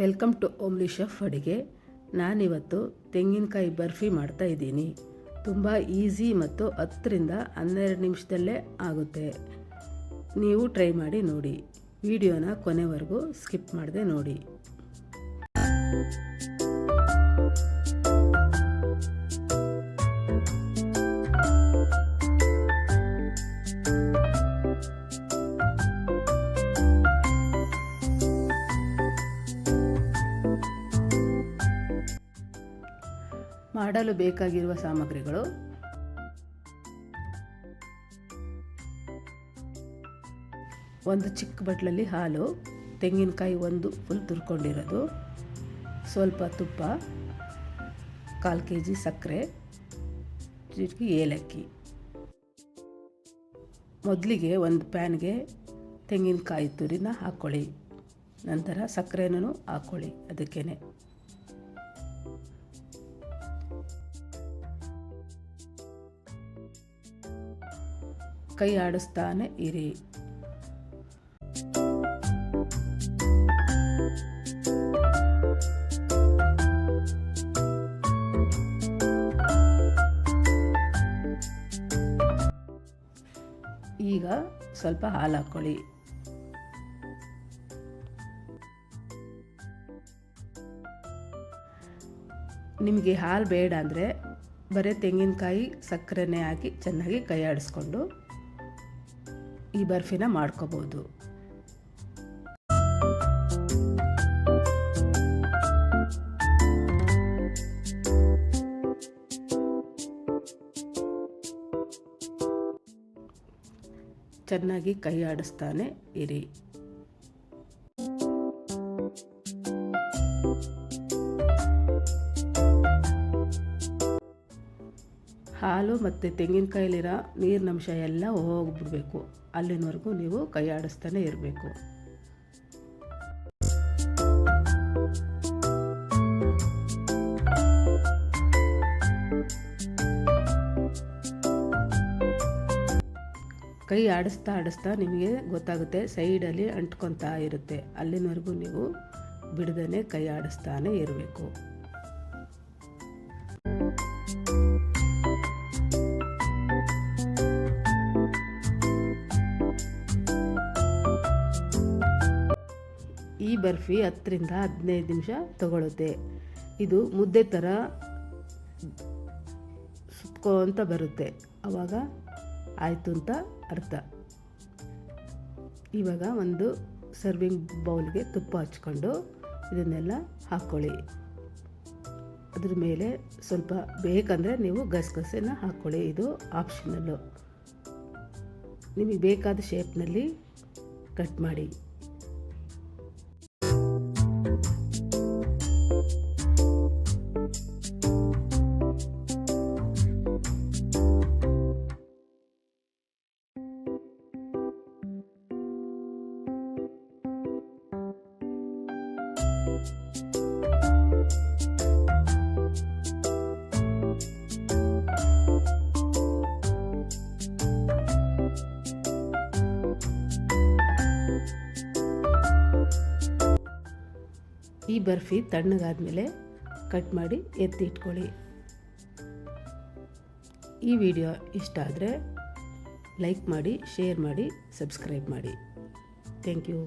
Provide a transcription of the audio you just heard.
Welcome to ಓಮ್ಲಿ chef ಅಡುಗೆ. ನಾನಿವತ್ತು ತೆಂಗಿನಕಾಯಿ ಬರ್ಫಿ ಮಾಡ್ತಾ ಇದ್ದೀನಿ. ತುಂಬ ಈಸಿ ಮತ್ತು 10ರಿಂದ 12 ನಿಮಿಷದಲ್ಲೇ ಆಗುತ್ತೆ. ನೀವು ಟ್ರೈ ಮಾಡಿ ನೋಡಿ. ವಿಡಿಯೋನ ಕೊನೆವರೆಗೂ ಸ್ಕಿಪ್ ಮಾಡದೆ ನೋಡಿ. ಮಾಡಲು ಬೇಕಾಗಿರುವ ಸಾಮಗ್ರಿಗಳು: ಒಂದು ಚಿಕ್ಕ ಬಟ್ಲಲ್ಲಿ ಹಾಲು, ತೆಂಗಿನಕಾಯಿ ಒಂದು ಫುಲ್ ತುರ್ಕೊಂಡಿರೋದು, ಸ್ವಲ್ಪ ತುಪ್ಪ, 1/4 kg ಸಕ್ಕರೆ, ಚಿಟಿಕೆ ಏಲಕ್ಕಿ. ಮೊದಲಿಗೆ ಒಂದು ಪ್ಯಾನ್ಗೆ ತೆಂಗಿನಕಾಯಿ ತುರಿನ ಹಾಕ್ಕೊಳ್ಳಿ. ನಂತರ ಸಕ್ಕರೆನೂ ಹಾಕ್ಕೊಳ್ಳಿ. ಅದಕ್ಕೇನೆ ಕೈ ಆಡಿಸ್ತಾನೆ ಇರಿ. ಈಗ ಸ್ವಲ್ಪ ಹಾಲು ಹಾಕ್ಕೊಳ್ಳಿ. ನಿಮಗೆ ಹಾಲು ಬೇಡ ಅಂದರೆ ಬರೀ ತೆಂಗಿನಕಾಯಿ ಸಕ್ಕರೆನೇ ಹಾಕಿ ಚೆನ್ನಾಗಿ ಕೈ ಆಡಿಸ್ಕೊಂಡು ಈ ಬರ್ಫಿನ ಮಾಡ್ಕೋಬೋದು. ಚೆನ್ನಾಗಿ ಕೈ ಆಡಿಸ್ತಾನೆ ಇರಿ. ಹಾಲು ಮತ್ತು ತೆಂಗಿನಕಾಯಲ್ಲಿರೋ ನೀರಿನಂಶ ಎಲ್ಲ ಹೋಗ್ಬಿಡ್ಬೇಕು. ಅಲ್ಲಿನವರೆಗೂ ನೀವು ಕೈ ಆಡಿಸ್ತಾನೆ ಇರಬೇಕು. ಕೈ ಆಡಿಸ್ತಾ ನಿಮಗೆ ಗೊತ್ತಾಗುತ್ತೆ, ಸೈಡಲ್ಲಿ ಅಂಟ್ಕೊತಾ ಇರುತ್ತೆ. ಅಲ್ಲಿನವರೆಗೂ ನೀವು ಬಿಡದೇ ಕೈ ಆಡಿಸ್ತಾನೆ ಇರಬೇಕು. ಈ ಬರ್ಫಿ 10ರಿಂದ 15 ನಿಮಿಷ ತಗೊಳುತ್ತೆ. ಇದು ಮುದ್ದೆ ಥರ ಸುತ್ಕೊಂತ ಬರುತ್ತೆ. ಆವಾಗ ಆಯಿತು ಅಂತ ಅರ್ಥ. ಇವಾಗ ಒಂದು ಸರ್ವಿಂಗ್ ಬೌಲ್ಗೆ ತುಪ್ಪ ಹಚ್ಕೊಂಡು ಇದನ್ನೆಲ್ಲ ಹಾಕ್ಕೊಳ್ಳಿ. ಅದ್ರ ಮೇಲೆ ಸ್ವಲ್ಪ ಬೇಕಂದರೆ ನೀವು ಗಸಗಸೆನ ಹಾಕ್ಕೊಳ್ಳಿ. ಇದು ಆಪ್ಷನಲ್ಲು. ನಿಮಗೆ ಬೇಕಾದ ಶೇಪ್ನಲ್ಲಿ ಕಟ್ ಮಾಡಿ. ಈ ಬರ್ಫಿ ತಣ್ಣಗಾದ್ಮೇಲೆ ಕಟ್ ಮಾಡಿ ಎತ್ತಿ ಇಟ್ಕೊಳ್ಳಿ. ಈ ವಿಡಿಯೋ ಇಷ್ಟ ಆದರೆ ಲೈಕ್ ಮಾಡಿ, ಶೇರ್ ಮಾಡಿ, ಸಬ್ಸ್ಕ್ರೈಬ್ ಮಾಡಿ. Thank you.